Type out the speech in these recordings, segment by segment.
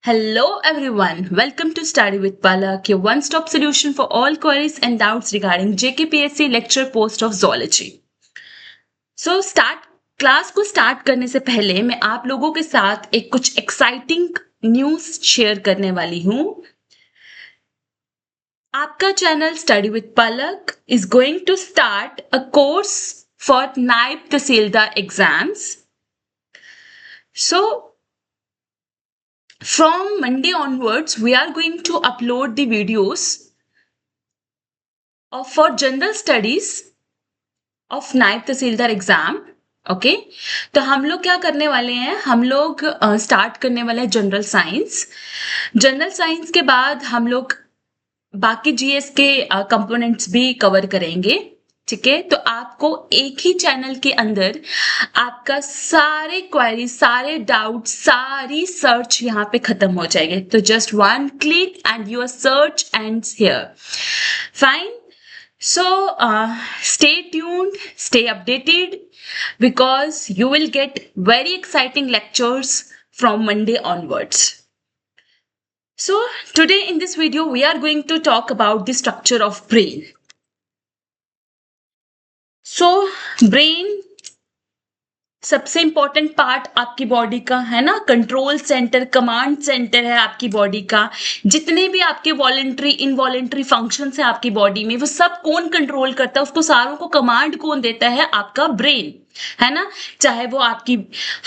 Hello everyone, welcome to Study with Palak, your one-stop solution for all queries and doubts regarding JKPSC lecture post of zoology. So class को start करने से पहले मैं आप लोगों के साथ एक कुछ एक्साइटिंग न्यूज शेयर करने वाली हूँ। आपका channel study with Palak is going to start a course for Naib Tehsildar exams. So from Monday onwards, we are going to upload the videos for general studies of नायब तहसीलदार एग्जाम। ओके तो हम लोग क्या करने वाले हैं, हम लोग स्टार्ट करने वाले हैं जनरल साइंस। जनरल साइंस के बाद हम लोग बाकी जीएस के कंपोनेंट्स भी कवर करेंगे। ठीक है, तो आपको एक ही चैनल के अंदर आपका सारे क्वेरी, सारे डाउट, सारी सर्च यहाँ पे खत्म हो जाएंगे। तो just one click and your search ends here. Fine, so stay tuned, stay updated, because you will get very exciting lectures from Monday onwards. So today in this video we are going to talk about the structure of brain. So brain सबसे important part आपकी body का है ना, control centre, command centre है आपकी body का। जितने भी आपके वॉलेंट्री इनवॉलेंट्री फंक्शंस है आपकी बॉडी में, वो सब कौन कंट्रोल करता है, उसको सारों को कमांड कौन देता है? आपका ब्रेन, है ना। चाहे वो आपकी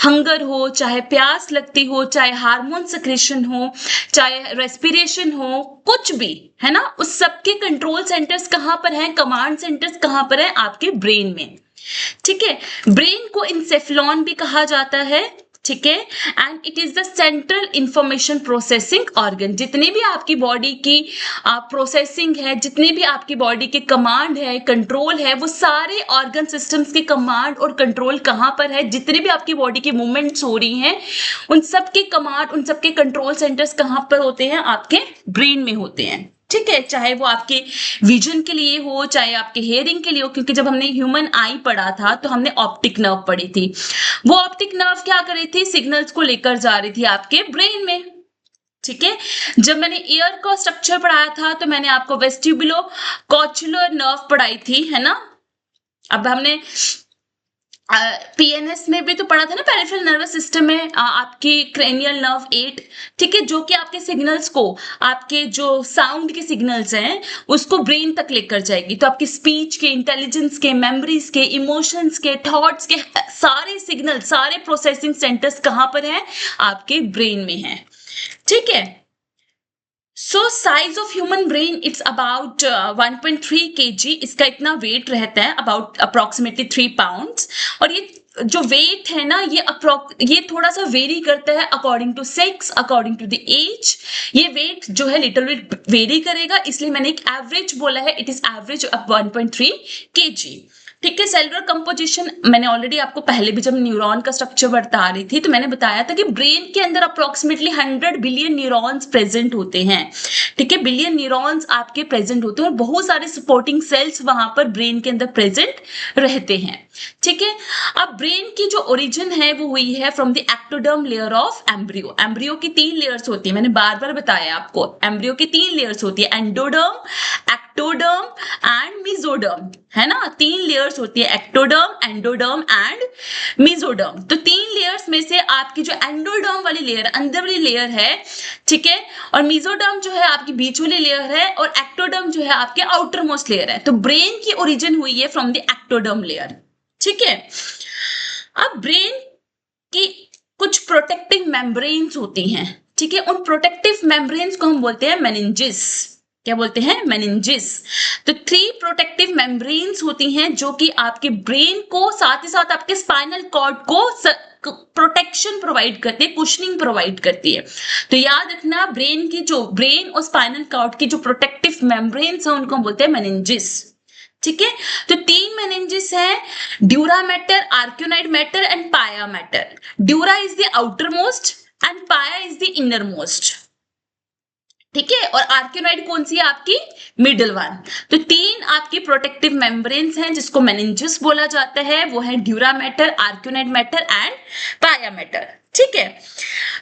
हंगर हो, चाहे प्यास लगती हो, चाहे हार्मोन सिक्रेशन हो, चाहे रेस्पिरेशन हो, कुछ भी, है ना, उस सबके कंट्रोल सेंटर्स कहाँ पर हैं, कमांड सेंटर्स कहाँ पर है? आपके ब्रेन में। ठीक है, ब्रेन को इंसेफ्लॉन भी कहा जाता है। ठीक है, and it is the central information processing organ. जितने भी आपकी बॉडी की प्रोसेसिंग है, जितने भी आपकी बॉडी के कमांड है, कंट्रोल है, वो सारे ऑर्गन सिस्टम्स के कमांड और कंट्रोल कहाँ पर है? जितने भी आपकी बॉडी की मूवमेंट्स हो रही हैं, उन सबके कमांड, उन सबके कंट्रोल सेंटर्स कहाँ पर होते हैं? आपके ब्रेन में होते हैं। ठीक है, चाहे वो आपके विजन के लिए हो, चाहे आपके हेयरिंग के लिए हो, क्योंकि जब हमने ह्यूमन आई पढ़ा था तो हमने ऑप्टिक नर्व पढ़ी थी। वो ऑप्टिक नर्व क्या कर रही थी? सिग्नल्स को लेकर जा रही थी आपके ब्रेन में। ठीक है, जब मैंने ईयर का स्ट्रक्चर पढ़ाया था तो मैंने आपको वेस्टिबुलो कॉचुलर नर्व पढ़ाई थी, है ना। अब हमने पीएनएस में भी तो पढ़ा था ना, पेरिफेरल नर्वस सिस्टम में आपकी क्रेनियल नर्व 8। ठीक है, जो कि आपके सिग्नल्स को, आपके जो साउंड के सिग्नल्स हैं, उसको ब्रेन तक लेकर जाएगी। तो आपकी स्पीच के, इंटेलिजेंस के, मेमोरीज के, इमोशंस के, थॉट्स के सारे सिग्नल, सारे प्रोसेसिंग सेंटर्स कहाँ पर हैं? आपके ब्रेन में हैं। ठीक है, so size of human brain it's about 1.3 kg। इसका इतना वेट रहता है, अबाउट अप्रोक्सीमेटली 3 पाउंड्स। और ये जो वेट है ना, ये थोड़ा सा वेरी करता है according to sex, according to the age. ये वेट जो है लिटिल बिट वेरी करेगा, इसलिए मैंने एक एवरेज बोला है। It is average of 1.3 kg। ठीक है, सेलुलर कंपोजिशन मैंने ऑलरेडी आपको पहले भी जब न्यूरॉन का स्ट्रक्चर बता रही थी तो मैंने बताया था कि ब्रेन के अंदर अप्रोक्सीमेटली 100 बिलियन न्यूरॉन्स प्रेजेंट होते हैं। ठीक है, बिलियन न्यूरॉन्स आपके प्रेजेंट होते हैं और बहुत सारे सपोर्टिंग सेल्स वहां पर ब्रेन के अंदर प्रेजेंट रहते हैं। ठीक है, अब ब्रेन की जो ओरिजिन है वो हुई है from the ectoderm layer of embryo. Embryo की 3 लेयर्स होती है, मैंने बार बार बताया आपको। एम्ब्रियो की 3 लेयर्स होती है, एंडोडर्म, एक्टोडर्म एंड मेसोडर्म, है ना। 3 लेयर्स होती है, एक्टोडर्म, एंडोडर्म एंड मेसोडर्म। तो 3 लेयर्स में से आपकी जो एंडोडर्म वाली लेयर, अंदर वाली लेयर है, ठीक है, और मेसोडर्म जो है आपकी बीच वाली लेयर है, और एक्टोडर्म जो है आपके आउटर मोस्ट लेयर है। तो ब्रेन की ओरिजिन हुई है फ्रॉम द एक्टोडर्म लेयर। ठीक है, अब ब्रेन की कुछ प्रोटेक्टिव मेम्ब्रेन्स होती हैं। ठीक है, उन प्रोटेक्टिव मेम्ब्रेन्स को हम बोलते हैं मेनिंजेस। क्या बोलते हैं? मेनिंजेस। तो 3 प्रोटेक्टिव मेम्ब्रेन्स होती हैं जो कि आपके ब्रेन को, साथ ही साथ आपके स्पाइनल कॉर्ड को प्रोटेक्शन प्रोवाइड करती है, कुशनिंग प्रोवाइड करती है। तो याद रखना, ब्रेन और स्पाइनल कॉर्ड की जो प्रोटेक्टिव मेम्ब्रेन्स हैं उनको हम बोलते हैं मेनिंजेस। ठीक है, तो 3 मेनिंजेस हैं, dura mater, arachnoid mater and pia matter. Dura is the outer most and पाया इज द इनर मोस्ट। ठीक है, और आर्क्योनाइड कौन सी है? आपकी मिडिल वन। तो 3 आपकी प्रोटेक्टिव मेम्ब्रेन्स हैं जिसको मेनिंजेस बोला जाता है, वो है dura mater, arachnoid mater and pia matter. ठीक है,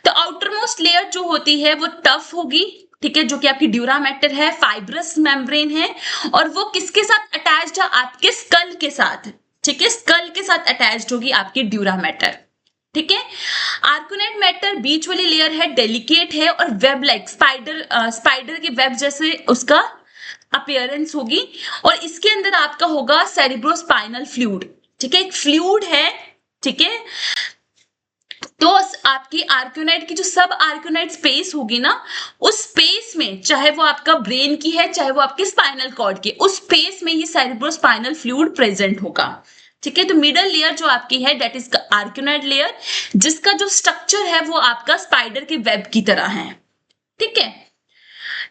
तो आउटर मोस्ट मोस्ट लेयर जो होती है वो टफ होगी, ठीक है, जो कि आपकी ड्यूरा मैटर है, फाइब्रस मेम्ब्रेन है, और वो किसके साथ अटैच्ड है, आपके स्कल के साथ, ठीक है, स्कल के साथ अटैच्ड होगी आपकी ड्यूरा मैटर, ठीक है। आर्कोनेट मैटर बीच वाली लेयर है, डेलिकेट है और वेब लाइक स्पाइडर के वेब जैसे उसका अपीयरेंस होगी, और इसके अंदर आपका होगा सेरिब्रोस्पाइनल फ्लूइड, ठीक है, एक फ्लूइड है, ठीक है। तो आपकी आर्कोनाइट की जो सब आर्कोनाइट स्पेस होगी ना, उस स्पेस में चाहे वो आपका ब्रेन की है चाहे वो आपके स्पाइनल कॉर्ड की, उस स्पेस में ये सेरिब्रोस्पाइनल फ्लूइड प्रेजेंट होगा, ठीक है। तो मिडल लेयर जो आपकी है दैट इज आर्कोनाइट लेयर, जिसका जो स्ट्रक्चर है वो आपका स्पाइडर के वेब की तरह है, ठीक है।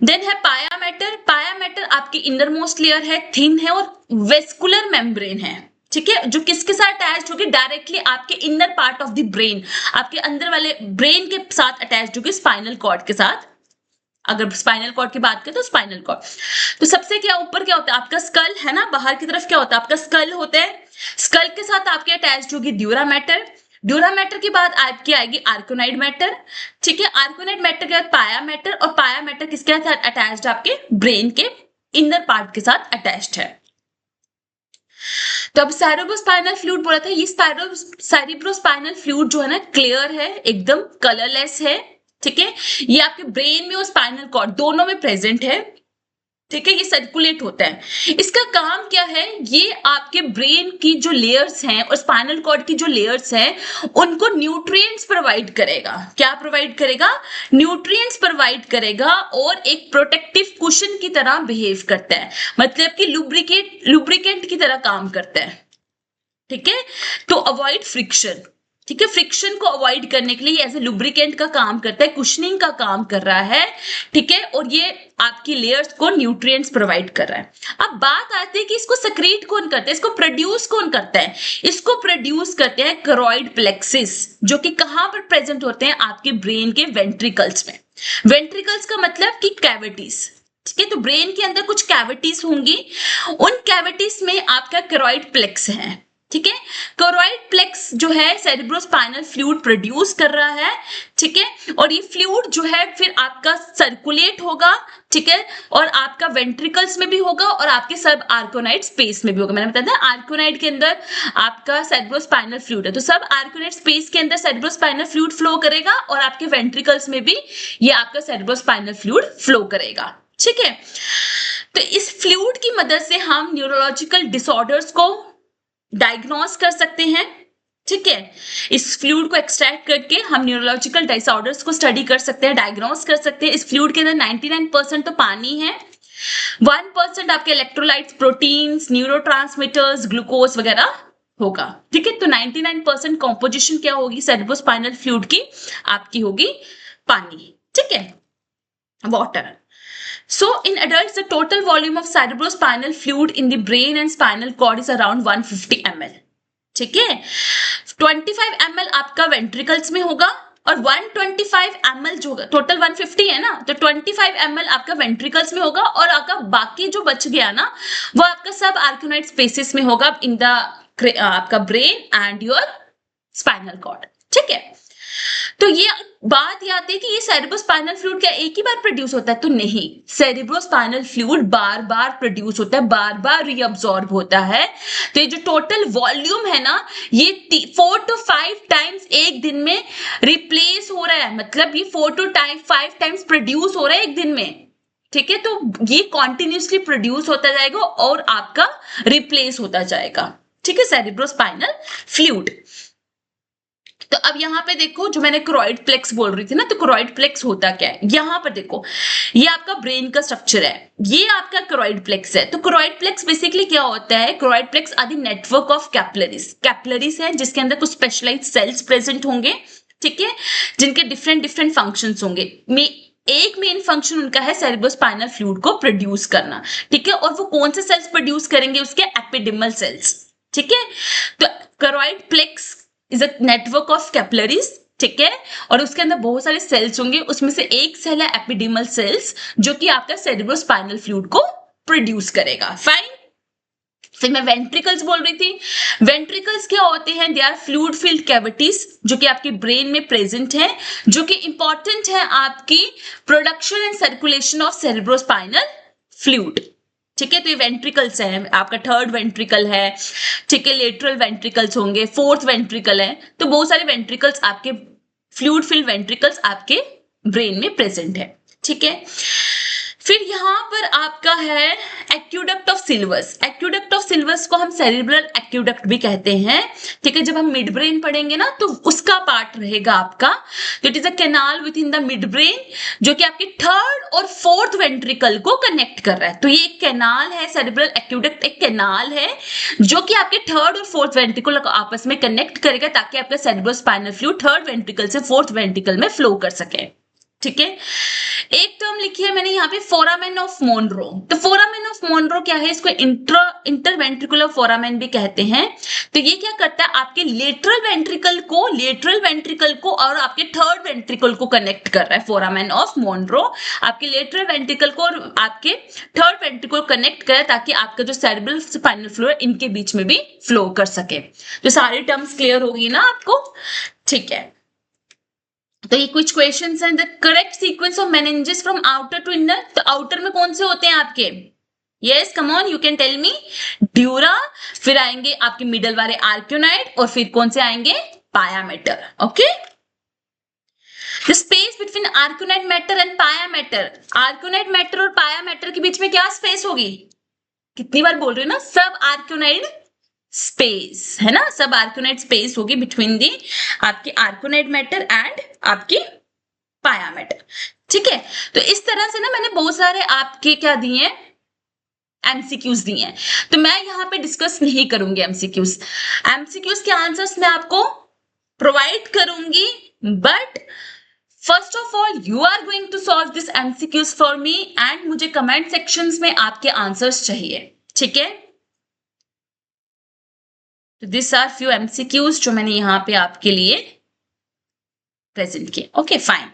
देन है पाया मैटर। पाया मैटर आपकी इनर मोस्ट लेयर है, थिन है और वेस्कुलर मेम्ब्रेन है, ठीक है, जो किसके साथ अटैच्ड होगी, डायरेक्टली आपके inner part of the brain, आपके अंदर वाले ब्रेन के साथ अटैच्ड होगी, स्पाइनल कॉर्ड के साथ। अगर स्पाइनल कॉर्ड की बात करें तो स्पाइनल कॉर्ड, तो सबसे क्या ऊपर क्या होता है, आपका स्कल है ना, बाहर की तरफ क्या होता है, आपका स्कल होता है, स्कल के साथ आपके अटैच्ड होगी ड्यूरा मैटर, ड्यूरा मैटर के बाद आपकी आएगी आर्कोनाइड मैटर, ठीक है, आर्कोनाइड मैटर के बाद पाया मैटर, और पाया मैटर किसके साथ अटैच्ड, आपके ब्रेन के इनर पार्ट के साथ अटैच्ड है। तो अब सेरिब्रोस्पाइनल फ्लूइड बोला था, ये सेरिब्रोस्पाइनल फ्लूइड जो है ना क्लियर है, एकदम कलरलेस है, ठीक है, ये आपके ब्रेन में और स्पाइनल कॉर्ड दोनों में प्रेजेंट है, ठीक है, ये सर्कुलेट होता है। इसका काम क्या है, ये आपके ब्रेन की जो लेयर्स हैं और स्पाइनल कॉर्ड की जो लेयर्स हैं उनको न्यूट्रिएंट्स प्रोवाइड करेगा। क्या प्रोवाइड करेगा, न्यूट्रिएंट्स प्रोवाइड करेगा, और एक प्रोटेक्टिव कुशन की तरह बिहेव करता है, मतलब कि लुब्रिकेंट की तरह काम करता है, ठीक है, टू अवॉइड फ्रिक्शन, ठीक है, फ्रिक्शन को अवॉइड करने के लिए एज ए लुब्रिकेंट का काम करता है, कुशनिंग का काम कर रहा है, ठीक है, और ये आपकी लेयर्स को न्यूट्रिएंट्स प्रोवाइड कर रहा है। अब बात आती है कि इसको सेक्रेट कौन करता है, इसको प्रोड्यूस कौन करता है, इसको प्रोड्यूस करते हैं करोइड प्लेक्सिस, जो कि कहां पर प्रेजेंट होते हैं, आपके ब्रेन के वेंट्रिकल्स में। वेंट्रिकल्स का मतलब कि कैविटीज, ठीक है, तो ब्रेन के अंदर कुछ कैविटीज होंगी, उन कैविटीज में आपका करोइड प्लेक्स है, ठीक है, करोइड प्लेक्स जो है सेरिब्रोस्पाइनल फ्लूइड प्रोड्यूस कर रहा है, ठीक है, और ये फ्लूइड जो है फिर आपका सर्कुलेट होगा, ठीक है, और आपका वेंट्रिकल्स में भी होगा और आपके सब आर्कोनाइट स्पेस में भी होगा। मैंने बताया था आर्कोनाइट के अंदर आपका सेरिब्रोस्पाइनल फ्लूइड है, तो सब आर्कोनाइट स्पेस के अंदर सेरिब्रोस्पाइनल फ्लूइड फ्लो करेगा, और आपके वेंट्रिकल्स में भी ये आपका सेरिब्रोस्पाइनल फ्लूइड फ्लो करेगा, ठीक है। तो इस फ्लूइड की मदद से हम न्यूरोलॉजिकल डिसऑर्डर्स को डायग्नोस कर सकते हैं, ठीक है, इस फ्लूइड को एक्सट्रैक्ट करके हम न्यूरोलॉजिकल डिसऑर्डर्स को स्टडी कर सकते हैं, डायग्नोस कर सकते हैं। इस फ्लूइड के अंदर 99% तो पानी है, 1% आपके इलेक्ट्रोलाइट्स, प्रोटीन्स, न्यूरोट्रांसमीटर्स, ग्लूकोज वगैरह होगा, ठीक है। तो 99% कॉम्पोजिशन क्या होगी सेरिब्रोस्पाइनल फ्लूइड की, आपकी होगी पानी, ठीक है, water. So in adults, the total volume of cerebrospinal fluid in the brain and spinal cord is around 150 ml. ठीक है, 25 ml आपका वेंट्रिकल्स में होगा और 125 ml जो होगा, टोटल 150 है ना, तो 25 ml आपका वेंट्रिकल्स में होगा, और आपका बाकी जो बच गया ना वो आपका सब आर्कोनाइट स्पेसेस में होगा इन द आपका brain and your spinal cord, ठीक है। तो ये बात याद है कि ये सेरिब्रोस्पाइनल फ्लूइड क्या एक ही बार प्रोड्यूस होता है, तो नहीं, सेरिब्रोस्पाइनल फ्लूइड बार बार प्रोड्यूस होता है, बार बार रीअब्सॉर्ब होता है। तो ये जो टोटल वॉल्यूम है ना, ये 4 to 5 टाइम्स एक दिन में रिप्लेस हो रहा है, मतलब ये 4 to 5 टाइम्स प्रोड्यूस हो रहा है एक दिन में, ठीक है। तो ये कॉन्टिन्यूसली प्रोड्यूस होता जाएगा और आपका रिप्लेस होता जाएगा, ठीक है, सेरिब्रोस्पाइनल फ्लूइड। तो अब यहाँ पे देखो, जो मैंने करोइड प्लेक्स बोल रही थी ना, तो करोइड प्लेक्स होता क्या है, यहाँ पर देखो, ये आपका ब्रेन का स्ट्रक्चर है, ये आपका करोइड प्लेक्स है। तो करोइड प्लेक्स बेसिकली क्या होता है, करोइड प्लेक्स आदि नेटवर्क ऑफ कैपिलरीज है, जिसके अंदर कुछ स्पेशलाइज्ड सेल्स प्रेजेंट होंगे, ठीक है, जिनके डिफरेंट फंक्शंस होंगे। एक मेन फंक्शन उनका है सेरिब्रोस्पाइनल फ्लूइड को प्रोड्यूस करना, ठीक है, और वो कौन से सेल्स प्रोड्यूस करेंगे, उसके एपिडिमल सेल्स, ठीक है। तो choroid plexus is a network of capillaries, ठीक है, और उसके अंदर बहुत सारे सेल्स होंगे, उसमें से एक सेल है एपिडिमल सेल्स, जो कि आपका सेरिब्रोस्पाइनल फ्लूइड को प्रोड्यूस करेगा। फाइन, फिर मैं वेंट्रिकल्स बोल रही थी। वेंट्रिकल्स क्या होते हैं? They are fluid filled cavities जो कि आपके ब्रेन में प्रेजेंट है, जो कि इंपॉर्टेंट है आपकी production and circulation of cerebrospinal fluid. ठीक है, तो ये वेंट्रिकल्स है, आपका थर्ड वेंट्रिकल है, ठीक है, लेटरल वेंट्रिकल्स होंगे, फोर्थ वेंट्रिकल है, तो बहुत सारे वेंट्रिकल्स आपके फ्लूइड फिल्ड वेंट्रिकल्स आपके ब्रेन में प्रेजेंट है। ठीक है, फिर यहाँ पर आपका है एक्यूडक्ट ऑफ सिल्वस। एक्यूडक्ट ऑफ सिल्वस को हम सेरिब्रल एक्यूडक्ट भी कहते हैं। ठीक है, जब हम मिड ब्रेन पढ़ेंगे ना तो उसका पार्ट रहेगा आपका। तो it is a canal with in the mid brain जो कि आपके थर्ड और फोर्थ वेंट्रिकल को कनेक्ट कर रहा है। तो ये एक कैनाल है, सेरिब्रल एक्यूडक्ट एक कैनाल है जो कि आपके थर्ड और फोर्थ वेंट्रिकल को आपस में कनेक्ट करेगा ताकि आपका सेरेब्रोस्पाइनल फ्लूइड थर्ड वेंट्रिकल से फोर्थ वेंट्रिकल में फ्लो कर सके। ठीक है, एक टर्म लिखी है मैंने यहाँ पे फोरामेन ऑफ मोनरो। तो फोरामेन ऑफ मोनरो क्या है? इसको इंटरवेंट्रिकुलर फोरामेन भी कहते हैं। तो ये क्या करता है? आपके लेटरल वेंट्रिकल को और आपके थर्ड वेंट्रिकल को कनेक्ट कर रहा है। फोरामेन ऑफ मोनरो आपके लेटरल वेंट्रिकल को और आपके थर्ड वेंट्रिकल को कनेक्ट करे ताकि आपका जो सेरेब्रल स्पाइनल फ्लूइड इनके बीच में भी फ्लो कर सके। तो सारी टर्म्स क्लियर होगी ना आपको? ठीक है, तो ये कुछ क्वेश्चंस हैं। The correct sequence of meninges from outer to inner. तो आउटर में कौन से होते हैं आपके? Yes, come on, you can tell me. Dura, फिर आएंगे आपके मिडल वाले आर्क्योनाइड, और फिर कौन से आएंगे? Pia mater. Okay, the space between arachnoid mater and pia mater. Arachnoid mater और पाया मैटर के बीच में क्या स्पेस होगी? कितनी बार बोल रही हूँ ना, सब आर्क्योनाइड स्पेस है ना, सब आर्क्योनाइड स्पेस होगी बिटवीन दी आपकी आर्क्योनाइड मैटर एंड आपकी पाया मैटर। ठीक है, तो इस तरह से ना मैंने बहुत सारे आपके क्या दिए हैं, एमसीक्यूज दिए हैं। तो मैं यहाँ पे डिस्कस नहीं करूंगी एमसीक्यूज के आंसर्स मैं आपको प्रोवाइड करूंगी, but first of all you are going to solve this MCQs for me and मुझे कमेंट सेक्शंस में आपके आंसर्स चाहिए। ठीक है, तो दिस आर फ्यू एमसीक्यूज जो मैंने यहाँ पे आपके लिए प्रेजेंट किए। ओके फाइन,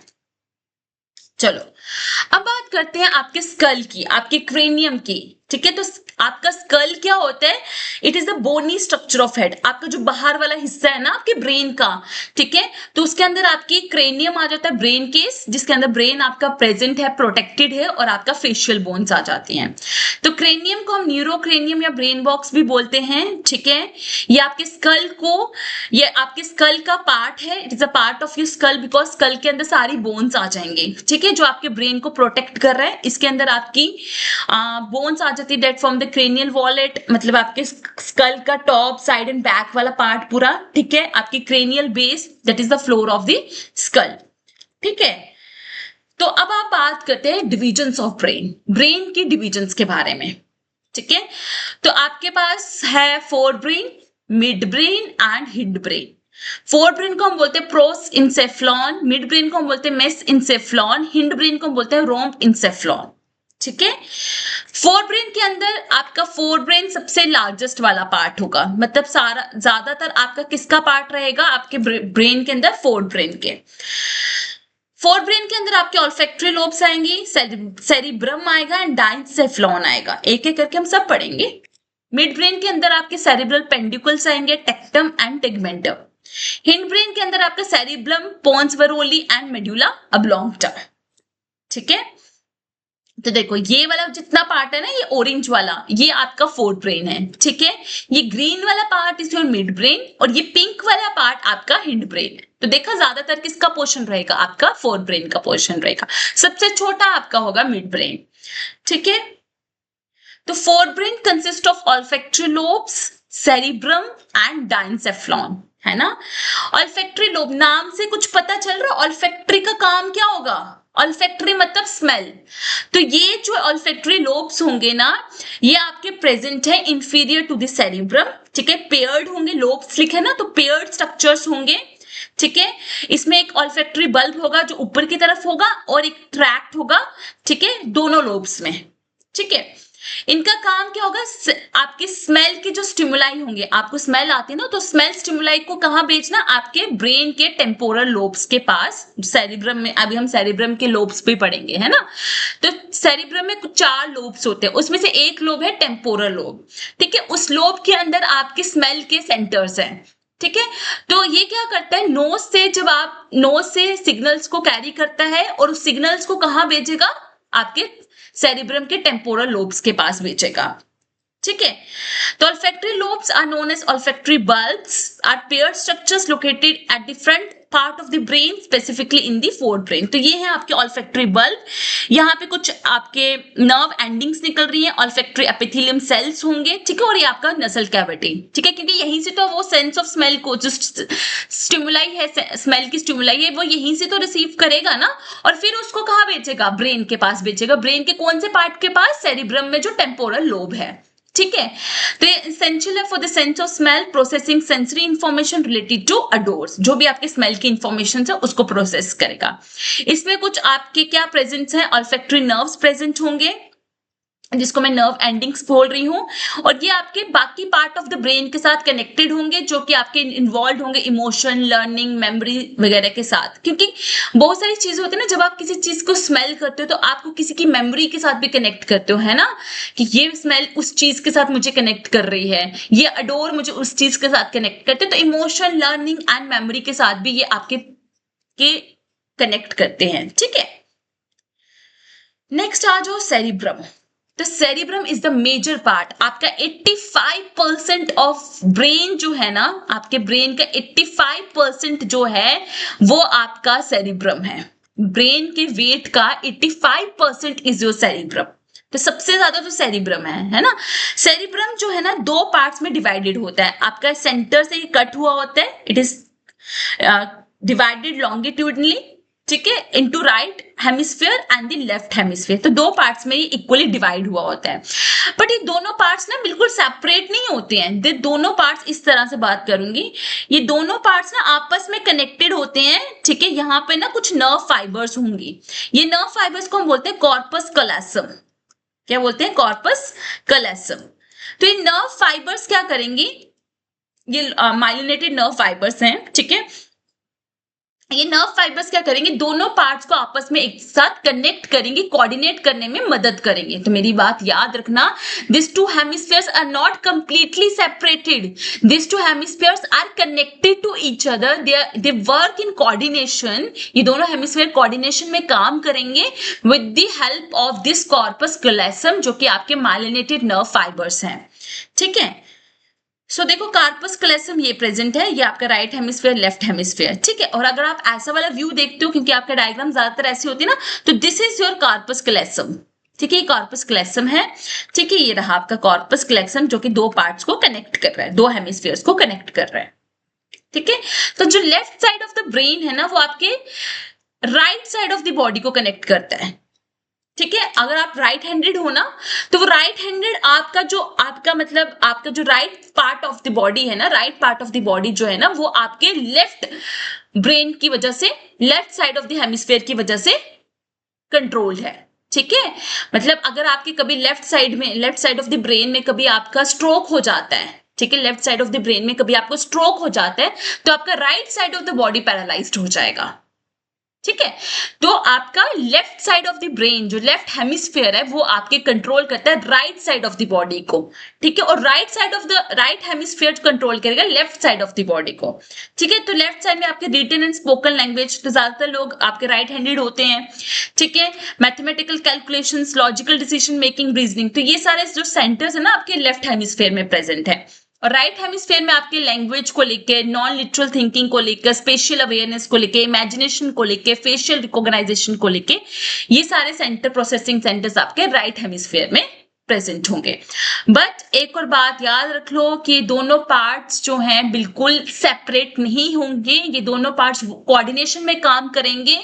चलो अब बात करते हैं आपके स्कल की, आपके क्रेनियम की। ठीक है, तो आपका स्कल क्या होता है? It is the bony structure of head. आपका जो बाहर वाला हिस्सा है ना आपके ब्रेन का, ठीक है, तो उसके अंदर आपकी क्रेनियम आ जाता है, ब्रेन केस, जिसके अंदर ब्रेन आपका प्रेजेंट है, प्रोटेक्टेड है, और आपका फेशियल बोन्स आ जाती हैं। तो क्रेनियम को हम न्यूरोक्रेनियम या ब्रेन बॉक्स भी बोलते हैं। ठीक है, ये आपके स्कल को, ये आपके स्कल का पार्ट है। It is a part of your skull because skull के अंदर सारी बोन्स आ जाएंगे। ठीक है, जो आपके ब्रेन को प्रोटेक्ट कर रहा है, इसके अंदर आपकी बोन्स आ जाती है that from the cranial vault, मतलब आपके स्कल का टॉप, साइड एंड बैक वाला पार्ट पूरा। ठीक है, आपकी cranial base that is the floor of the skull. ठीक है, तो अब आप बात करते हैं डिविजन्स ऑफ ब्रेन की डिविजन्स के बारे में। ठीक है, तो आपके पास है fore brain, mid brain and hind brain. Fore brain को हम बोलते हैं प्रोस इंसेफ्लॉन, मिड ब्रेन को हम बोलते हैं मेस इंसेफ्लॉन, हिंड ब्रेन को हम बोलते हैं रोम्ब इंसेफ्लॉन। ठीक है, फोर ब्रेन के अंदर आपका फोर ब्रेन सबसे लार्जेस्ट वाला पार्ट होगा, मतलब सारा ज्यादातर आपका किसका पार्ट रहेगा? आपके ब्रेन के अंदर फोर ब्रेन के। फोर ब्रेन के अंदर आपके ऑल्फैक्टरी लोब्स आएंगी, सेरिब्रम आएगा एंड डाइंसेफ्लॉन आएगा। एक एक करके हम सब पढ़ेंगे। मिड ब्रेन के अंदर आपके सेरिब्रल पेंडिकल्स आएंगे, tectum and tegmentum. Hind brain के अंदर आपका cerebrum, pons varoli and medulla oblongata. ठीक है, तो देखो ये वाला जितना पार्ट है ना, ये ऑरेंज वाला, ये आपका फोर्थ ब्रेन है। ठीक है, ये ग्रीन वाला part is your mid brain, और ये पिंक वाला पार्ट आपका हिंड ब्रेन है। तो देखा ज्यादातर किसका पोर्शन रहेगा? आपका फोर्थ ब्रेन का पोर्शन रहेगा। सबसे छोटा आपका होगा मिड ब्रेन। ठीक है, तो fore brain consist of olfactory lobes, cerebrum and diencephalon, है ना। ऑल्फैक्टरी लोब, नाम से कुछ पता चल रहा है ऑल्फैक्टरी का काम क्या होगा? ऑल्फैक्टरी मतलब स्मेल। तो ये जो ऑल्फैक्टरी लोब्स होंगे ना, ये आपके प्रेजेंट है इंफीरियर टू द सेरिब्रम। ठीक है, पेयर्ड होंगे, लोब्स लिखे ना, तो पेयर्ड स्ट्रक्चर्स होंगे। ठीक है, इसमें एक ऑल्फैक्टरी बल्ब होगा जो ऊपर की तरफ होगा और एक ट्रैक्ट होगा। ठीक है, दोनों लोब्स में। ठीक है, इनका काम क्या होगा, आपके स्मेल के जो स्टिमुलाई होंगे, आपको स्मेल आती है ना, तो स्मेल स्टिमुलाई को कहाँ भेजना, आपके ब्रेन के टेम्पोरल लोब्स के पास, सेरिब्रम में। अभी हम सेरिब्रम के लोब्स भी पढ़ेंगे, है ना। तो सेरिब्रम में कुछ 4 लोब्स होते हैं, उसमें से एक लोब है टेम्पोरल लोब, ठीक है। उस लोब के अंदर आपके स्मेल के सेंटर्स हैं, ठीक है। तो ये क्या करता है, नोज से, जब आप नोज से सिग्नल्स को कैरी करता है और उस सिग्नल्स को कहाँ भेजेगा, आपके सेरिब्रम के टेम्पोरल लोब्स के पास भेजेगा, ठीक है। तो olfactory lobes are known as olfactory bulbs, are paired structures located at the front part of the brain, specifically in the forebrain। तो ये है आपके olfactory bulb। यहाँ पे कुछ आपके नर्व एंडिंग्स निकल रही है, olfactory epithelium cells होंगे, ठीक है। और ये आपका नसल कैविटी, ठीक है, क्योंकि यहीं से तो वो सेंस ऑफ स्मेल को, जो स्टिमुलाई है, स्मेल की स्टिमुलाई है, वो यहीं से तो रिसीव करेगा ना, और फिर उसको कहाँ भेजेगा, ब्रेन के पास भेजेगा। ब्रेन के कौन से पार्ट के पास, सेरिब्रम में जो टेम्पोरल लोब है, ठीक है। तो ये एसेंशियल है for the sense of smell, processing sensory information related to odours, जो भी आपके स्मेल की इंफॉर्मेशन है उसको प्रोसेस करेगा। इसमें कुछ आपके क्या प्रेजेंट है, ऑल्फैक्टरी नर्व्स प्रेजेंट होंगे, जिसको मैं नर्व एंडिंग्स बोल रही हूँ, और ये आपके बाकी पार्ट ऑफ द ब्रेन के साथ कनेक्टेड होंगे, जो कि आपके इन्वॉल्व होंगे इमोशन, लर्निंग, मेमोरी वगैरह के साथ। क्योंकि बहुत सारी चीजें होती है ना, जब आप किसी चीज को स्मेल करते हो तो आपको किसी की मेमोरी के साथ भी कनेक्ट करते हो, है ना, कि ये स्मेल उस चीज के साथ मुझे कनेक्ट कर रही है, ये अडोर मुझे उस चीज के साथ कनेक्ट करते हैं। तो इमोशन, लर्निंग एंड मेमोरी के साथ भी ये आपके कनेक्ट करते हैं, ठीक है। नेक्स्ट आ जाओ सेरिब्रम। तो cerebrum is the major part, आपका 85% ऑफ ब्रेन जो है ना, आपके ब्रेन का 85% जो है वो आपका सेरिब्रम है। ब्रेन के वेट का 85% इज योर सेरिब्रम। तो सबसे ज्यादा तो सेरिब्रम है ना। सेरिब्रम जो है ना, 2 पार्ट्स में डिवाइडेड होता है, आपका सेंटर से कट हुआ होता है, इट इज डिवाइडेड लॉन्गिट्यूडनली, ठीक है, into right hemisphere and the left hemisphere. तो 2 पार्ट्स में ये इक्वली डिवाइड हुआ होता है, बट ये दोनों पार्ट्स ना बिल्कुल सेपरेट नहीं होते हैं। ये दोनों पार्ट्स, इस तरह से बात करूंगी, ये दोनों पार्ट्स ना आपस में कनेक्टेड होते हैं, ठीक है। यहाँ पे ना कुछ नर्व फाइबर्स होंगी, ये नर्व फाइबर्स को हम बोलते हैं कॉर्पस कलोसम। क्या बोलते हैं, कॉर्पस कलोसम। तो ये नर्व फाइबर्स क्या करेंगी, ये माइलिनेटेड नर्व फाइबर्स हैं, ठीक है। ये नर्व फाइबर्स क्या करेंगे, दोनों पार्ट्स को आपस में एक साथ कनेक्ट करेंगे, कोऑर्डिनेट करने में मदद करेंगे। तो मेरी बात याद रखना, this 2 hemispheres are not completely separated, this 2 hemispheres are connected to each other, they work in coordination. ये दोनों हेमिस्फीयर कोऑर्डिनेशन में काम करेंगे with the help of this corpus callosum, जो कि आपके माइलिनेटेड नर्व फाइबर्स हैं, ठीक है। सो देखो, कार्पस कैलोसम ये प्रेजेंट है, ये आपका राइट हेमिस्फीयर, लेफ्ट हेमिस्फीयर, ठीक है। और अगर आप ऐसा वाला व्यू देखते हो, क्योंकि आपका डायग्राम ज्यादातर ऐसी होती है ना, तो this is your corpus callosum, ठीक है। ये कार्पस कैलोसम है, ठीक है। ये रहा आपका कार्पस कैलोसम, जो कि 2 पार्ट्स को कनेक्ट कर रहा है, 2 हेमिस्फीयर्स को कनेक्ट कर रहा है, ठीक है। तो जो left side of the brain है ना, वो आपके right side of the body को कनेक्ट करता है, ठीक है। अगर आप राइट हैंडेड हो ना, तो वो राइट हैंडेड आपका जो right part of the body है ना, right part of the body जो है ना, वो आपके लेफ्ट ब्रेन की वजह से, left side of the hemisphere की वजह से कंट्रोल्ड है, ठीक है। मतलब अगर आपके कभी left side of the brain में कभी आपका स्ट्रोक हो जाता है, ठीक है, left side of the brain में कभी आपको स्ट्रोक हो जाता है, तो आपका right side of the body paralysed हो जाएगा, ठीक है। तो आपका left side of the brain, जो लेफ्ट हेमिस्फीयर है, वो आपके कंट्रोल करता है right side of the body को, ठीक है। और right side of the right hemisphere control करेगा left side of the body को, ठीक है। तो लेफ्ट साइड में आपके रिटन एंड स्पोकन लैंग्वेज, तो ज्यादातर लोग आपके राइट हैंडेड होते हैं, ठीक है। Mathematical calculations, logical decision making, reasoning, तो ये सारे जो सेंटर्स है ना, आपके लेफ्ट हेमिस्फीयर में प्रेजेंट है। और राइट हेमिस्फीयर में आपके लैंग्वेज को लेके, नॉन लिटरल थिंकिंग को लेकर, स्पेशल अवेयरनेस को लेके, इमेजिनेशन को लेके, फेशियल रिकॉग्नाइजेशन को लेके, ये सारे सेंटर, प्रोसेसिंग सेंटर्स आपके राइट हेमिस्फीयर में प्रेजेंट होंगे। बट एक और बात याद रख लो कि दोनों पार्ट्स जो हैं बिल्कुल सेपरेट नहीं होंगे, ये दोनों पार्ट्स कोऑर्डिनेशन में काम करेंगे,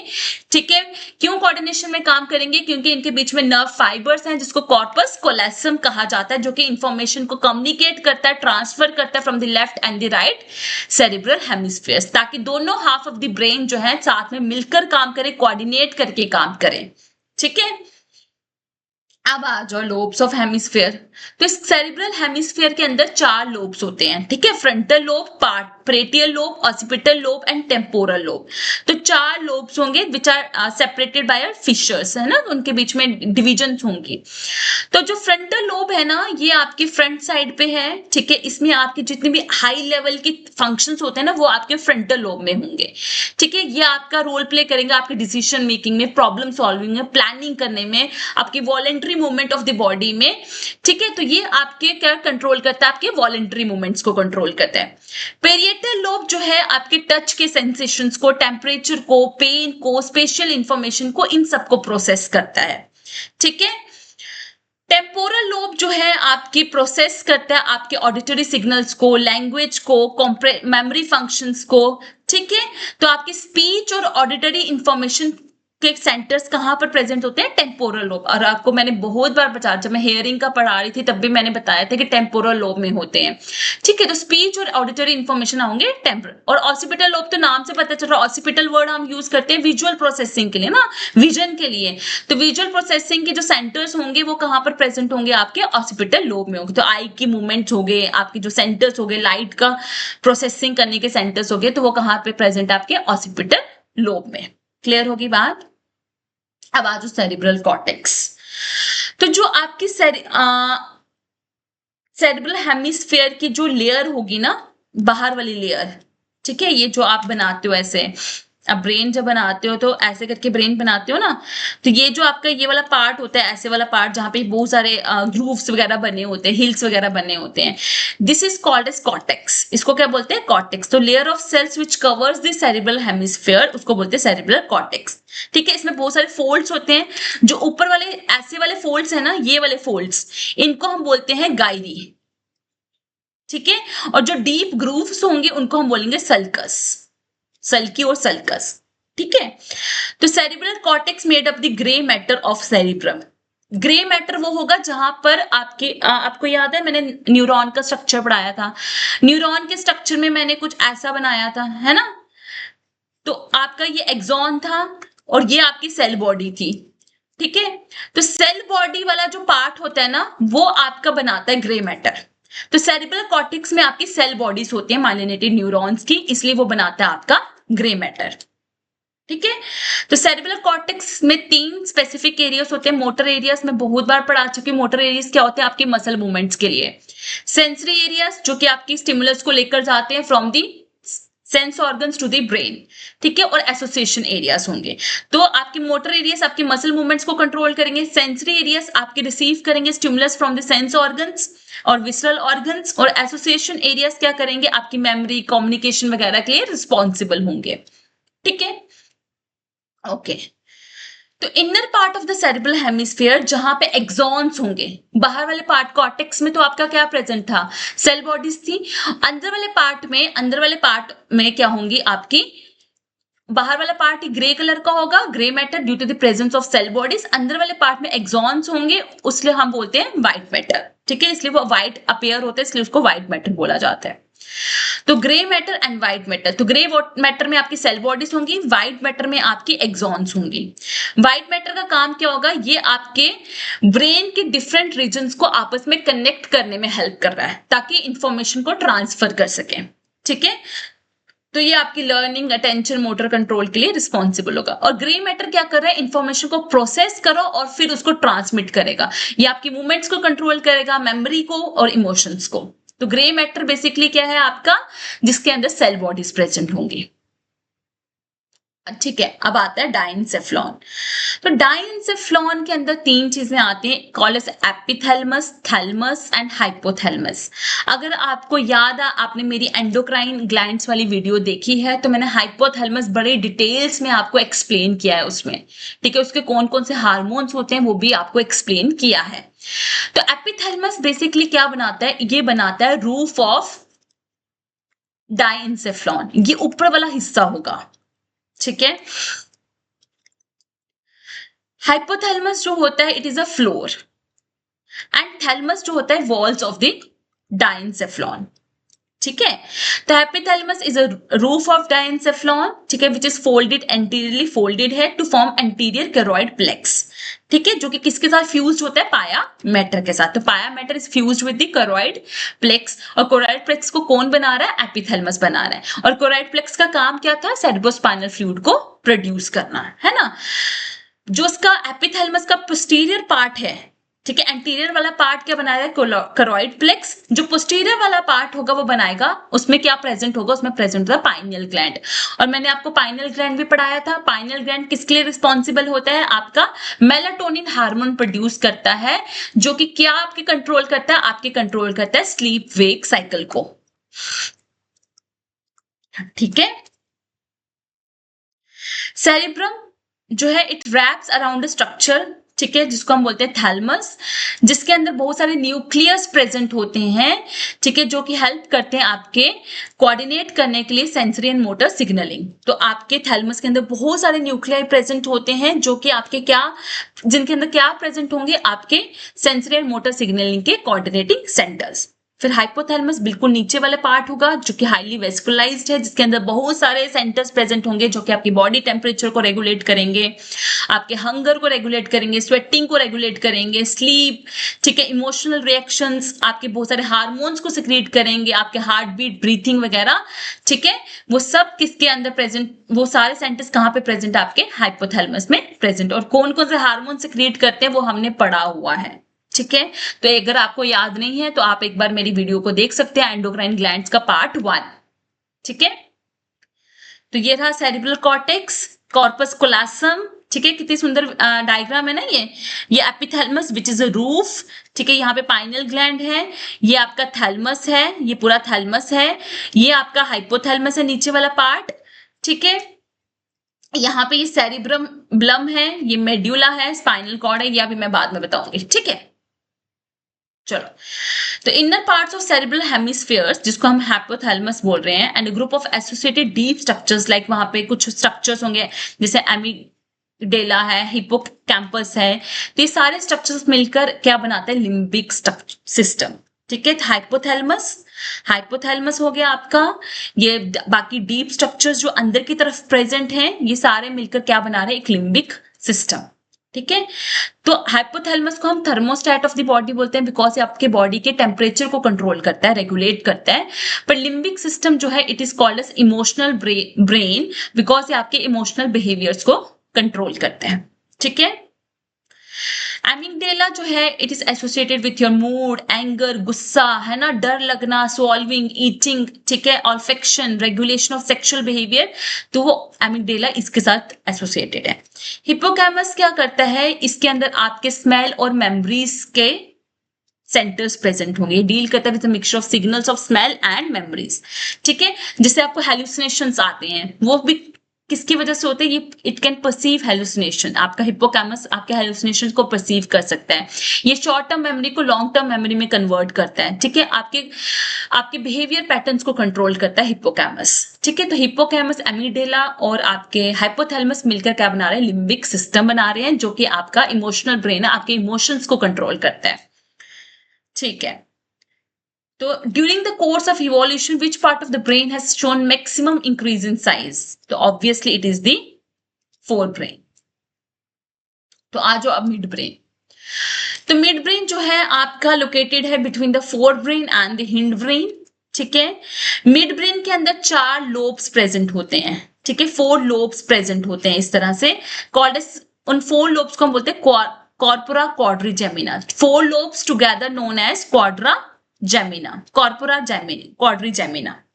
ठीक है। क्यों कोऑर्डिनेशन में काम करेंगे, क्योंकि इनके बीच में नर्व फाइबर्स हैं, जिसको कॉर्पस कैलोसम कहा जाता है, जो कि इंफॉर्मेशन को कम्युनिकेट करता है, ट्रांसफर करता है from the left and the right cerebral hemispheres, ताकि दोनों हाफ ऑफ द ब्रेन जो है साथ में मिलकर काम करें, कोऑर्डिनेट करके काम करें, ठीक है। अब आ जाओ लोब्स ऑफ हेमिस्फेयर। तो इस सेरिब्रल हेमिस्फेयर के अंदर 4 लोब्स होते हैं, ठीक है। Frontal lobe, part parietal lobe, occipital lobe and temporal lobe. तो 4 लोब्स होंगे which are separated by fissures, है ना, उनके बीच में डिविजन्स होंगी। तो जो फ्रंटल लोब है ना, ये आपकी फ्रंट साइड पे है, ठीक है। इसमें आपके जितने भी हाई लेवल के फंक्शंस होते हैं ना, वो आपके फ्रंटल लोब में होंगे, ठीक है। ये आपका रोल प्ले करेंगे आपके डिसीजन मेकिंग में, प्रॉब्लम सॉल्विंग में, प्लानिंग करने में, आपकी voluntary movement of the body में, ठीक है। तो ये आपके क्या कंट्रोल करता है, आपके वॉलेंट्री मूवमेंट्स को कंट्रोल करता है। पेरिएटल लोब जो है आपके टच के सेंसेशंस को, टेम्परेचर को, पेन को, स्पेशल इंफॉर्मेशन को, इन सबको प्रोसेस करता है, ठीक है। टेम्पोरल लोब जो है आपकी प्रोसेस करता है आपके ऑडिटरी सिग्नल्स को, लैंग्वेज को, मेमोरी फंक्शंस को, ठीक है। तो आपकी स्पीच और ऑडिटरी इंफॉर्मेशन के सेंटर्स कहां पर प्रेजेंट होते हैं, टेम्पोरल लोब। और आपको मैंने बहुत बार बताया, जब मैं हेयरिंग का पढ़ा रही थी तब भी मैंने बताया था कि टेम्पोरल लोब में होते हैं, ठीक है। तो स्पीच और ऑडिटरी इंफॉर्मेशन होंगे टेम्पोरल। और ऑसिपिटल लोब तो नाम से पता चल रहा है, ऑसिपिटल वर्ड हम यूज करते हैं विजुअल प्रोसेसिंग के लिए ना, विजन के लिए। तो विजुअल प्रोसेसिंग के जो सेंटर्स होंगे वो कहां पर प्रेजेंट होंगे, आपके ऑसिपिटल लोब में होंगे। तो आई की मूवमेंट्स हो गए, आपके जो सेंटर्स हो गए, लाइट का प्रोसेसिंग करने के सेंटर्स हो गए, तो वो कहां पे प्रेजेंट है, आपके ऑसिपिटल लोब में। क्लियर होगी बात। अब आ जाओ सेरिब्रल कॉर्टेक्स। तो जो आपकी सेरिब्रल हेमिस्फेयर की जो लेयर होगी ना, बाहर वाली लेयर, ठीक है, ये जो आप बनाते हो ऐसे, अब ब्रेन जब बनाते हो तो ऐसे करके ब्रेन बनाते हो ना, तो ये जो आपका ये वाला पार्ट होता है, ऐसे वाला पार्ट जहां पे बहुत सारे ग्रूव्स वगैरह बने होते हैं, हिल्स वगैरह बने होते हैं, this is called as cortex. इसको क्या बोलते हैं, कॉर्टेक्स। तो layer of cells which covers the cerebral hemisphere, उसको बोलते हैं सेरिब्रल कॉर्टेक्स, ठीक है। इसमें बहुत सारे फोल्ड्स होते हैं, जो ऊपर वाले ऐसे वाले फोल्ड्स है ना, ये वाले फोल्ड्स, इनको हम बोलते हैं गायरी, ठीक है। और जो डीप ग्रूव्स होंगे उनको हम बोलेंगे सल्कस, सल्की और सल्कस, ठीक है। तो cerebral cortex made up the grey matter of cerebrum. Grey matter वो होगा जहां पर आपके आपको याद है मैंने न्यूरॉन का स्ट्रक्चर पढ़ाया था, न्यूरॉन के स्ट्रक्चर में मैंने कुछ ऐसा बनाया था, है ना। तो आपका ये एक्सॉन था और ये आपकी सेल बॉडी थी, ठीक है। तो सेल बॉडी वाला जो पार्ट होता है ना, वो आपका बनाता है ग्रे मैटर। तो सेरिब्रल कॉर्टेक्स में आपकी सेल बॉडीज होती है माइलिनेटेड न्यूरॉन्स की, इसलिए वो बनाता है आपका ग्रे मैटर, ठीक है। तो सेरिब्रल कॉर्टेक्स में 3 स्पेसिफिक एरियाज होते हैं। मोटर एरियाज में बहुत बार पढ़ा चुकी हूं। मोटर एरियाज क्या होते हैं, आपके मसल मूवमेंट्स के लिए। सेंसरी एरियाज जो कि आपकी स्टिमुलस को लेकर जाते हैं from the sense organs to the brain, ठीक है। और एसोसिएशन एरियाज होंगे। तो आपके मोटर एरियाज आपके मसल मूवमेंट्स को कंट्रोल करेंगे, सेंसरी एरियाज आपके रिसीव करेंगे stimulus from the sense organs और विसरल ऑर्गन्स, और एसोसिएशन एरियाज क्या करेंगे, आपकी मेमोरी, कम्युनिकेशन वगैरह के लिए रिस्पॉन्सिबल होंगे, ठीक है। ओके। तो inner part of the cerebral hemisphere जहां पे एक्सॉन्स होंगे, बाहर वाले पार्ट कॉर्टेक्स में तो आपका क्या प्रेजेंट था, सेल बॉडीज थी। अंदर वाले पार्ट में क्या होंगी आपकी, बाहर वाला पार्ट ग्रे कलर का होगा, grey matter due to the presence of cell bodies. अंदर वाले पार्ट में एक्सॉन्स होंगे, उसलिए हम बोलते हैं व्हाइट मैटर, ठीक है। इसलिए वो व्हाइट अपीयर होता है, इसलिए उसको व्हाइट मैटर बोला जाता है। तो grey matter and white matter, तो ग्रे मैटर में आपकी सेल बॉडीज होंगी, व्हाइट मैटर में आपकी एक्सॉन्स होंगी। व्हाइट मैटर का काम क्या होगा, ये आपके ब्रेन के डिफरेंट रीजन्स को आपस में कनेक्ट करने में हेल्प कर रहा है, ताकि इंफॉर्मेशन को ट्रांसफर कर सके, ठीक है। तो ये आपकी लर्निंग, अटेंशन, मोटर कंट्रोल के लिए रिस्पॉन्सिबल होगा। और ग्रे मैटर क्या कर रहा है, इंफॉर्मेशन को प्रोसेस करो और फिर उसको ट्रांसमिट करेगा। ये आपकी मूवमेंट्स को कंट्रोल करेगा, मेमोरी को और इमोशंस को। तो ग्रे मैटर बेसिकली क्या है आपका, जिसके अंदर सेल बॉडीज प्रेजेंट होंगी, ठीक है। अब आता है डाइनसेफ्लॉन। तो डाइनसेफ्लॉन के अंदर 3 चीजें आती हैं, called as epithalamus, thalamus and hypothalamus. अगर आपको याद है, आपने मेरी एंडोक्राइन ग्लैंड्स वाली वीडियो देखी है, तो मैंने हाइपोथैलेमस बड़े डिटेल्स में आपको एक्सप्लेन किया है उसमें, ठीक है। उसके कौन कौन से हार्मोन्स होते हैं वो भी आपको एक्सप्लेन किया है। तो एपिथैलेमस बेसिकली क्या बनाता है, ये बनाता है रूफ ऑफ डाइनसेफ्लॉन, ये ऊपर वाला हिस्सा होगा, ठीक है। हाइपोथैलेमस जो होता है, it is a floor, and thalamus जो होता है वॉल्स ऑफ द डाइनसेफ्लॉन, ठीक है। तो hypothalamus is a roof of diencephalon, ठीक है, which is folded anteriorly folded है to form anterior choroid plexus, ठीक है, जो कि किसके साथ फ्यूज होता है, पाया मैटर के साथ। तो pia mater is fused with the choroid plexus, और कैरोइड प्लेक्स को कौन बना रहा है, एपिथैलेमस बना रहा है। और कैरोइड प्लेक्स का काम क्या था, सेरेब्रोस्पाइनल फ्लूइड को प्रोड्यूस करना है ना। जो उसका एपिथैलेमस का पोस्टीरियर पार्ट है, ठीक है, एंटीरियर वाला पार्ट क्या बनाएगा, कैरोइड प्लेक्स। जो पोस्टीरियर वाला पार्ट होगा वो बनाएगा, उसमें क्या प्रेजेंट होगा, उसमें प्रेजेंट होगा पाइनियल ग्लैंड। और मैंने आपको पाइनियल ग्लैंड भी पढ़ाया था। पाइनियल ग्लैंड किसके लिए रिस्पॉन्सिबल होता है, आपका मेलाटोनिन हार्मोन प्रोड्यूस करता है, जो कि क्या आपके कंट्रोल करता है, आपके कंट्रोल करता है स्लीप वेक साइकिल को, ठीक है। सेरिब्रम जो है इट रैप्स अराउंड स्ट्रक्चर, ठीक है, जिसको हम बोलते हैं थैलमस, जिसके अंदर बहुत सारे न्यूक्लियस प्रेजेंट होते हैं, ठीक है, जो कि हेल्प करते हैं आपके कोऑर्डिनेट करने के लिए सेंसरी एंड मोटर सिग्नलिंग। तो आपके थैलमस के अंदर बहुत सारे न्यूक्लियाई प्रेजेंट होते हैं, जो कि आपके क्या, जिनके अंदर क्या प्रेजेंट होंगे, आपके सेंसरी एंड मोटर सिग्नलिंग के कोऑर्डिनेटिंग सेंटर्स। फिर हाइपोथैलेमस बिल्कुल नीचे वाला पार्ट होगा, जो कि हाईली वेस्कुलाइज्ड है, जिसके अंदर बहुत सारे सेंटर्स प्रेजेंट होंगे, जो कि आपकी बॉडी टेम्परेचर को रेगुलेट करेंगे, आपके हंगर को रेगुलेट करेंगे, स्वेटिंग को रेगुलेट करेंगे, स्लीप, ठीक है, इमोशनल रिएक्शंस, आपके बहुत सारे हार्मोन्स को सिक्रीट करेंगे, आपके हार्ट बीट, ब्रीथिंग वगैरह, ठीक है, वो सब किसके अंदर प्रेजेंट, वो सारे सेंटर्स कहाँ पे प्रेजेंट, आपके हाइपोथैलेमस में प्रेजेंट। और कौन कौन से हार्मोन सिक्रीट करते हैं वो हमने पढ़ा हुआ है, ठीक है। तो अगर आपको याद नहीं है तो आप एक बार मेरी वीडियो को देख सकते हैं, एंडोक्राइन ग्लैंड्स का पार्ट 1, ठीक है। तो ये रहा सेरिब्रल कॉर्टेक्स, कॉर्पस कोलासम, ठीक है, कितनी सुंदर डायग्राम है ना ये epithalamus which is a roof, ठीक है, यहाँ पे पाइनल ग्लैंड है, ये आपका थैलमस है, ये पूरा थैलमस है, ये आपका हाइपोथैलेमस है नीचे वाला पार्ट, ठीक है। यहाँ पे ये सेरिब्रम ब्लम है, ये मेड्यूला है, स्पाइनल कॉर्ड है, ये अभी मैं बाद में बताऊंगी, ठीक है। चलो, तो inner parts of cerebral hemispheres, जिसको हम हाइपोथैलेमस बोल रहे हैं, and group of associated deep structures, like वहां पे कुछ स्ट्रक्चर्स होंगे, जैसे एमिडेला है, हिप्पोकैम्पस है, तो ये सारे स्ट्रक्चर्स मिलकर क्या बनाते हैं, लिम्बिक सिस्टम, ठीक है। हाइपोथैलेमस हो गया आपका, ये बाकी डीप स्ट्रक्चर्स जो अंदर की तरफ प्रेजेंट हैं, ये सारे मिलकर क्या बना रहे हैं, एक लिम्बिक सिस्टम, ठीक है। तो हाइपोथैलेमस को हम थर्मोस्टेट ऑफ द बॉडी बोलते हैं, बिकॉज ये आपके बॉडी के टेम्परेचर को कंट्रोल करता है, रेगुलेट करता है। पर लिम्बिक सिस्टम जो है it is called as emotional brain, because ये आपके इमोशनल बिहेवियर्स को कंट्रोल करते हैं, ठीक है। एमिगडेला जो है it is associated with your mood, anger, गुस्सा, है ना, डर लगना, सॉल्विंग, ईटिंग, ठीक है, ऑल्फेक्शन, रेगुलेशन ऑफ सेक्सुअल बिहेवियर, तो वो एमिगडेला इसके साथ एसोसिएटेड है। हिप्पोकैम्पस क्या करता है, इसके अंदर आपके स्मेल और मेमोरीज के सेंटर्स प्रेजेंट होंगे, डील करता है with mixture of signals of smell and memories, ठीक है। जिससे आपको हेलुसिनेशंस आते हैं, वो भी किसकी वजह से होते हैं, ये इट कैन परसीव हेलुसिनेशन, आपका हिप्पोकैम्पस आपके हेलुसिनेशन को परसीव कर सकता है। ये शॉर्ट टर्म मेमोरी को लॉन्ग टर्म मेमोरी में कन्वर्ट करता है, ठीक है, आपके बिहेवियर पैटर्न्स को कंट्रोल करता है हिप्पोकैम्पस, ठीक है। तो हिप्पोकैम्पस, एमिगडाला और आपके हाइपोथैलेमस मिलकर क्या बना रहे हैं, लिम्बिक सिस्टम बना रहे हैं, जो कि आपका इमोशनल ब्रेन है, आपके इमोशंस को कंट्रोल करता है, ठीक है। तो during the course of evolution which part of the brain has shown maximum increase in size, तो obviously it is the fore brain. तो आ जाओ अब मिड ब्रेन। तो मिड ब्रेन जो है आपका लोकेटेड है between the fore brain and the hind brain, ठीक है। मिड ब्रेन के अंदर 4 लोब्स प्रेजेंट होते हैं, ठीक है, 4 लोब्स प्रेजेंट होते हैं इस तरह से, कॉल्ड एज, उन 4 लोब्स को हम बोलते हैं corpora quadrigemina, 4 lobes together known as quadrigemina,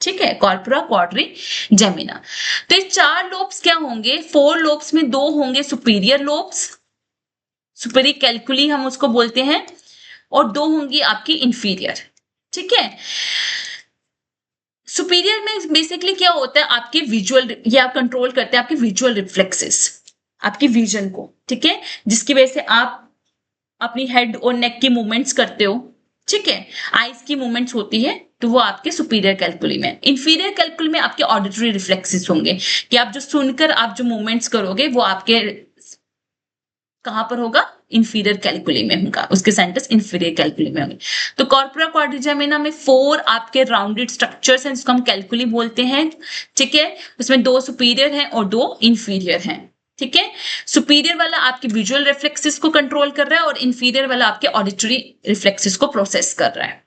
ठीक है, कॉर्पोरा क्वाड्रिजेमिना। तो ये 4 लोब्स क्या होंगे, 4 लोब्स में 2 होंगे सुपीरियर लोब्स, सुपीरियर कैलकुली हम उसको बोलते हैं, और 2 होंगी आपकी इंफीरियर, ठीक है। सुपीरियर में बेसिकली क्या होता है, आपके विजुअल, या कंट्रोल करते हैं आपके विजुअल रिफ्लेक्सेस, आपकी विजन को, ठीक है, जिसकी वजह से आप अपनी हेड और नेक की मूवमेंट्स करते हो, ठीक है, आईज की मूवमेंट्स होती है, तो वो आपके सुपीरियर कैलकुली में। इंफीरियर कैलकुली में आपके ऑडिटरी रिफ्लेक्सेस होंगे, कि आप जो सुनकर आप जो मूवमेंट्स करोगे वो आपके कहां पर होगा? इंफीरियर कैल्कुली में होगा, उसके सेंटर्स इंफीरियर कैल्कुली में होंगे। तो कॉर्पोरा क्वाड्रिजेमिना में 4 आपके राउंडेड स्ट्रक्चर्स हैं, जिसको हम कैल्कुली बोलते हैं। ठीक है, उसमें 2 सुपीरियर हैं और 2 इंफीरियर हैं। ठीक है, सुपीरियर वाला आपके विजुअल रिफ्लेक्सेस को कंट्रोल कर रहा है और इंफीरियर वाला आपके ऑडिटरी रिफ्लेक्सेस को प्रोसेस कर रहा है।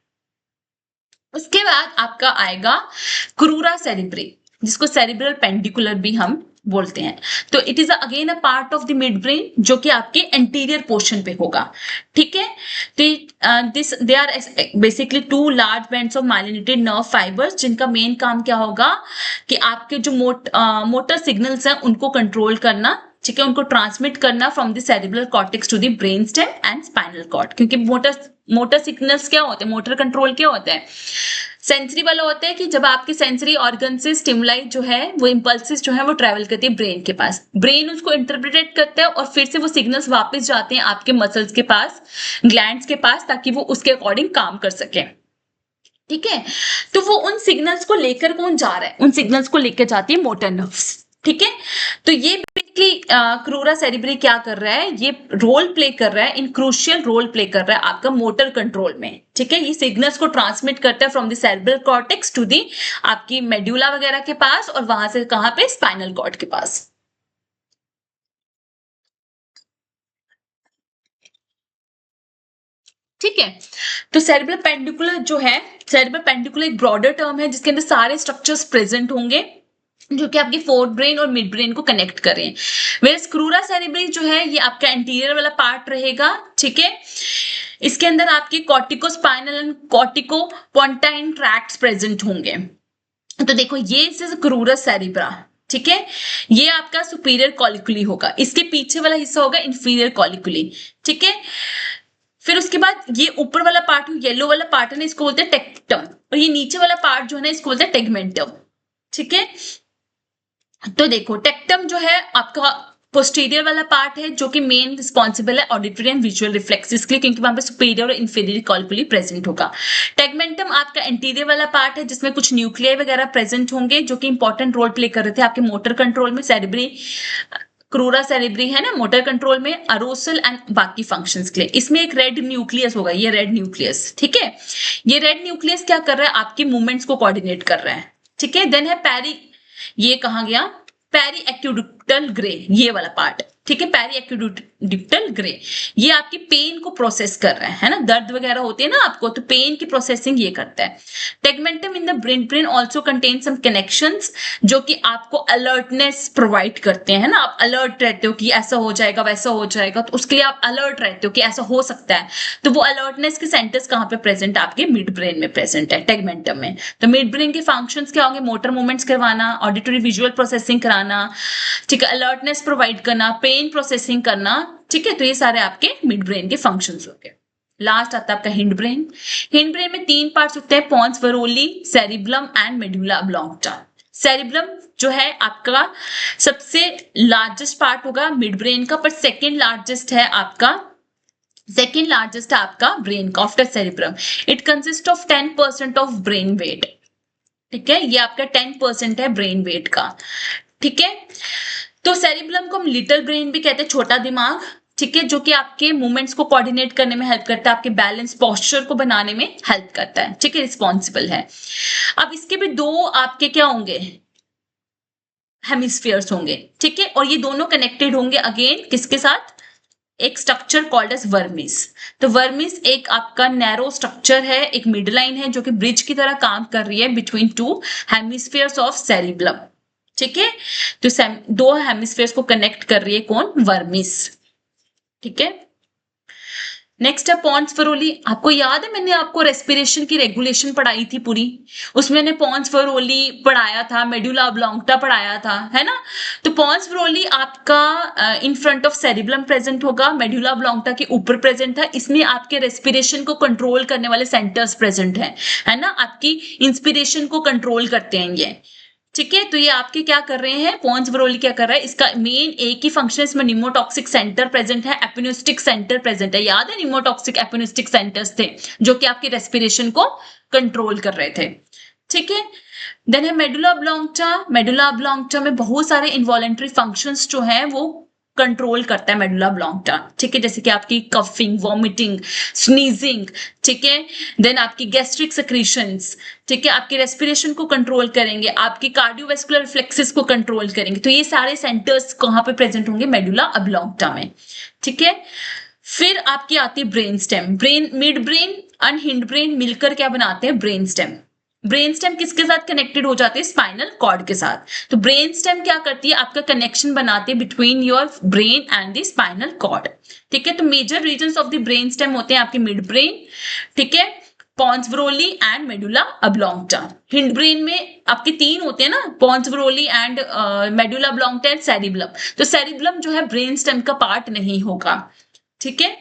उसके बाद आपका आएगा क्रूरा सेरिब्री, जिसको सेरिब्रल पेंडिकुलर भी हम बोलते हैं। तो it is again a part of the mid brain, जो कि आपके एंटीरियर पोर्शन पे होगा। ठीक है, तो this they are basically 2 large bands of myelinated nerve fibres, जिनका मेन काम क्या होगा कि आपके जो मोटर सिग्नल्स हैं उनको कंट्रोल करना। ठीक है, उनको ट्रांसमिट करना from the cerebral cortex to the brain stem and spinal cord. क्योंकि मोटर सिग्नल्स क्या होते हैं, मोटर कंट्रोल क्या होता है, सेंसरी वाला होता है कि जब आपके सेंसरी ऑर्गन से स्टिमुलाई जो है, वो इंपल्सेस जो है वो ट्रेवल करती है ब्रेन के पास, ब्रेन उसको इंटरप्रेट करता है और फिर से वो सिग्नल्स वापस जाते हैं आपके मसल्स के पास, ग्लैंड्स के पास, ताकि वो उसके अकॉर्डिंग काम कर सके। ठीक है, तो वो उन सिग्नल्स को लेकर कौन जा रहा है? उन सिग्नल्स को लेकर जाती है मोटर नर्व्स। ठीक है, तो ये बेसिकली क्रूरा सेरिब्री क्या कर रहा है, ये रोल प्ले कर रहा है, इन क्रूशियल रोल प्ले कर रहा है आपका मोटर कंट्रोल में। ठीक है, ये सिग्नल्स को ट्रांसमिट करता है from the cerebral cortex to the आपकी मेड्यूला वगैरह के पास, और वहां से कहां पे? स्पाइनल कॉर्ड के पास। ठीक है, तो सेरिब्रल पेंडिकुलर जो है, सेरिब्रल पेंडिकुलर एक ब्रॉडर टर्म है जिसके अंदर सारे स्ट्रक्चर्स प्रेजेंट होंगे जो कि आपकी फोर्थ ब्रेन और मिड ब्रेन को कनेक्ट कर रहे हैं। वेयर क्रूरा सेरिब्री जो है ये आपका एंटीरियर वाला पार्ट रहेगा। ठीक है, इसके अंदर आपके corticospinal and corticopontine tracts present होंगे। तो देखो ये इज क्रूरा सेरिब्रा। ठीक है, ये आपका सुपीरियर कॉलिकुली होगा, इसके पीछे वाला हिस्सा होगा इंफीरियर कॉलिकुली। ठीक है, फिर उसके बाद ये ऊपर वाला पार्ट, येलो वाला पार्ट है ना, इसको बोलते हैं टेक्टम, और ये नीचे वाला पार्ट जो है ना, इसको बोलते हैं टेगमेंटम। ठीक है, तो देखो टेक्टम जो है आपका पोस्टीरियर वाला पार्ट है, जो कि मेन रिस्पॉन्सिबल है ऑडिटरी एंड विजुअल रिफ्लेक्सेस के लिए, क्योंकि वहां पे सुपीरियर और इंफीरियर कॉलिकुली प्रेजेंट होगा। टेगमेंटम आपका एंटीरियर वाला पार्ट है, जिसमें कुछ न्यूक्लियाई वगैरह प्रेजेंट होंगे, जो कि इंपॉर्टेंट रोल प्ले कर रहे थे आपके मोटर कंट्रोल में। सेरिब्री क्रूरा सेरिब्री है ना मोटर कंट्रोल में, अरोसल एंड बाकी फंक्शंस के लिए। इसमें एक रेड न्यूक्लियस होगा, ये रेड न्यूक्लियस। ठीक है, ये रेड न्यूक्लियस क्या कर रहा है? आपकी मूवमेंट्स को कोऑर्डिनेट कर रहा है। ठीक है, देन है पैरी, ये कहा गया पेरी एक्यूडिक्टल ग्रे, ये वाला पार्ट। ठीक है, पेरी एक्यूडिक्टल ग्रे, ये आपकी पेन को प्रोसेस कर रहा है ना, दर्द वगैरह होती है ना आपको, तो पेन की प्रोसेसिंग ये करता है। Tegmentum in the brain also contain some connections, जो कि आपको अलर्टनेस प्रोवाइड करते हैं ना, आप अलर्ट रहते हो कि ऐसा हो जाएगा वैसा हो जाएगा, तो उसके लिए आप अलर्ट रहते हो कि ऐसा हो सकता है। तो वो अलर्टनेस के सेंटर्स कहाँ पे प्रेजेंट है? आपके मिड ब्रेन में प्रेजेंट है, टेगमेंटम में। तो मिड ब्रेन के फंक्शंस क्या होंगे? मोटर मूवमेंट्स करवाना, ऑडिटरी विजुअल प्रोसेसिंग कराना, ठीक है, अलर्टनेस प्रोवाइड करना, पेन प्रोसेसिंग करना। ठीक है, तो ये सारे आपके मिड ब्रेन के फंक्शंस हो गए। लास्ट आता है आपका हिंड ब्रेन। हिंड ब्रेन में 3 पार्ट्स होते हैं, pons varolii, cerebellum and medulla oblongata. Cerebellum जो है आपका सबसे लार्जेस्ट पार्ट होगा मिड ब्रेन का, पर सेकेंड लार्जेस्ट है आपका ब्रेन का after cerebrum. It consist of 10% of brain weight. ठीक है, ये आपका 10% है ब्रेन वेट का। ठीक है, तो सेरिब्लम को हम लिटिल ब्रेन भी कहते हैं, छोटा दिमाग। ठीक है, जो कि आपके मूवमेंट्स को कोऑर्डिनेट करने में हेल्प करता है, आपके बैलेंस पोस्चर को बनाने में हेल्प करता है। ठीक है, रिस्पॉन्सिबल है। अब इसके भी 2 आपके क्या होंगे? हेमिस्फीयर्स होंगे। ठीक है, और ये दोनों कनेक्टेड होंगे अगेन किसके साथ? एक स्ट्रक्चर कॉल्ड एज वर्मिस। तो वर्मिस एक आपका नैरो स्ट्रक्चर है, एक मिड लाइन है, जो कि ब्रिज की तरह काम कर रही है बिटवीन 2 हेमिस्फीयर्स ऑफ सेरिब्लम। ठीक है, तो 2 हेमिस्फीयर्स को कनेक्ट कर रही है कौन? वर्मिस। ठीक है, नेक्स्ट है पोन्स फेरोली। आपको याद है मैंने आपको रेस्पिरेशन की रेगुलेशन पढ़ाई थी पूरी, उसमें मैंने पोन्स फेरोली पढ़ाया था, मेडुला ऑब्लॉंगटा पढ़ाया था, है ना। तो पोन्स फेरोली आपका in front of cerebellum present होगा, मेडुला ऑब्लॉंगटा के ऊपर प्रेजेंट है। इसमें आपके रेस्पिरेशन को कंट्रोल करने वाले सेंटर्स प्रेजेंट है ना, आपकी इंस्पिरेशन को कंट्रोल करते हैं ये। ठीक है, तो ये आपके क्या कर रहे हैं? पोन्स वेरोली क्या कर रहा है? इसका मेन एक ही फंक्शन, इसमें निमोटॉक्सिक सेंटर प्रेजेंट है, एपिनेस्टिक सेंटर प्रेजेंट है। याद है निमोटॉक्सिक एपिनेस्टिक सेंटर्स थे जो कि आपकी रेस्पिरेशन को कंट्रोल कर रहे थे। ठीक है, देन है मेडुला ऑब्लॉंगटा। मेडुला ऑब्लॉंगटा में बहुत सारे इनवॉलेंटरी फंक्शंस जो हैं वो कंट्रोल करता है मेडुला ऑब्लॉन्गटा, ठीक है, जैसे कि आपकी कफिंग, वॉमिटिंग, स्नीजिंग, ठीक है, देन आपकी गैस्ट्रिक सेक्रीशंस, ठीक है, आपकी रेस्पिरेशन को कंट्रोल करेंगे, आपकी कार्डियोवैस्कुलर रिफ्लेक्सेस को कंट्रोल करेंगे। तो ये सारे सेंटर्स कहाँ पे प्रेजेंट होंगे? मेडुला ऑब्लॉन्गटा में, ठीक है। फिर आपकी आती है ब्रेन स्टेम। मिड ब्रेन और हिंड ब्रेन मिलकर क्या बनाते हैं? Brain stem. ब्रेन स्टेम किसके साथ कनेक्टेड हो जाते हैं? स्पाइनल कॉर्ड के साथ। तो ब्रेन स्टेम क्या करती है? आपका कनेक्शन बनाते हैं between your brain and the spinal cord, ठीक है। तो major regions of the brain stem होते हैं आपके मिड ब्रेन, ठीक है, pons varolii and medulla oblongata. Hind brain में आपके 3 होते हैं ना, pons varolii and medulla oblongata and cerebellum. तो सेरिबलम जो है ब्रेन स्टेम का पार्ट नहीं होगा, ठीक है।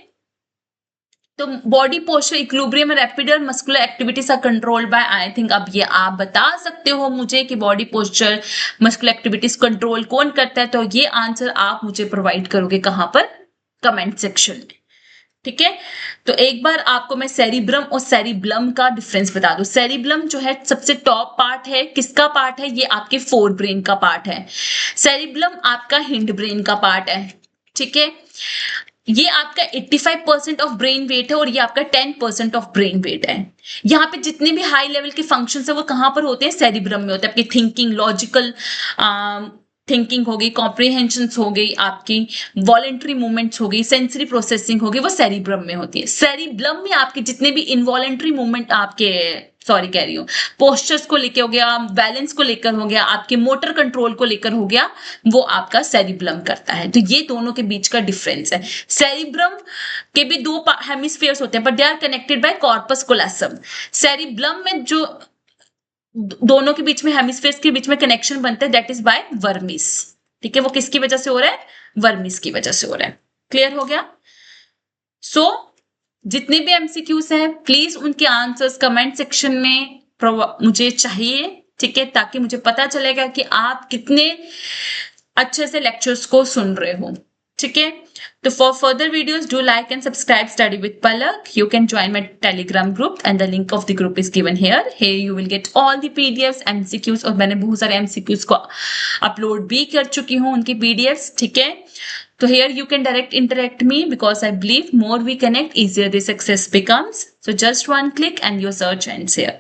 तो बॉडी पोस्चर, इक्विलिब्रियम, रैपिड और muscular activities are controlled by, I think अब ये आप बता सकते हो मुझे कि body posture, muscular activities control कौन करता है। तो ये आंसर आप मुझे प्रोवाइड करोगे कहां पर? कमेंट सेक्शन में, ठीक है। तो एक बार आपको मैं सेरिब्रम और सेरिब्लम का डिफरेंस बता दूं। सेरिब्लम जो है सबसे टॉप पार्ट है, किसका पार्ट है? ये आपके फोर ब्रेन का पार्ट है। सेरिब्लम आपका हिंड ब्रेन का पार्ट है, ठीक है। ये आपका 85% ऑफ ब्रेन वेट है और ये आपका 10% ऑफ ब्रेन वेट है। यहाँ पे जितने भी हाई लेवल के फंक्शंस है वो कहाँ पर होते हैं? सेरिब्रम में होते हैं। आपकी थिंकिंग, लॉजिकल थिंकिंग हो गई, कॉम्प्रिहेंशन हो गई, आपकी वॉलेंट्री मूवमेंट्स हो गई, सेंसरी प्रोसेसिंग हो गई, वो सेरिब्रम में होती है। सेरिब्लम में आपके जितने भी इनवॉलेंट्री मूवमेंट आपके कह रही हूँ, पोस्चर्स को लेकर हो गया, बैलेंस को लेकर हो गया, आपके मोटर कंट्रोल को लेकर हो गया, वो आपका सेरिब्लम करता है। तो ये दोनों के बीच का डिफरेंस है। सेरिब्रम के भी 2 हेमिस्फीयर्स होते हैं but they are connected by corpus callosum. Cerebellum में जो दोनों के बीच में हेमिस्फीयर्स के बीच में कनेक्शन बनता है दैट इज बाय वर्मिस, ठीक है। वो किसकी वजह से हो रहा है? वर्मिस की वजह से हो रहा है। क्लियर हो गया? जितने भी एमसीक्यूज हैं प्लीज उनके आंसर्स कमेंट सेक्शन में मुझे चाहिए, ठीक है, ताकि मुझे पता चलेगा कि आप कितने अच्छे से लेक्चर्स को सुन रहे हो, ठीक है। तो for further videos do like and subscribe study with Palak. You can join my Telegram group and the link of the group is given here. Here you will get all the PDFs, MCQs और मैंने बहुत सारे MCQs को upload भी कर चुकी हूँ उनकी PDFs, ठीक है। तो here you can direct interact me because I believe more we connect, easier the success becomes. So just one click and your search ends here.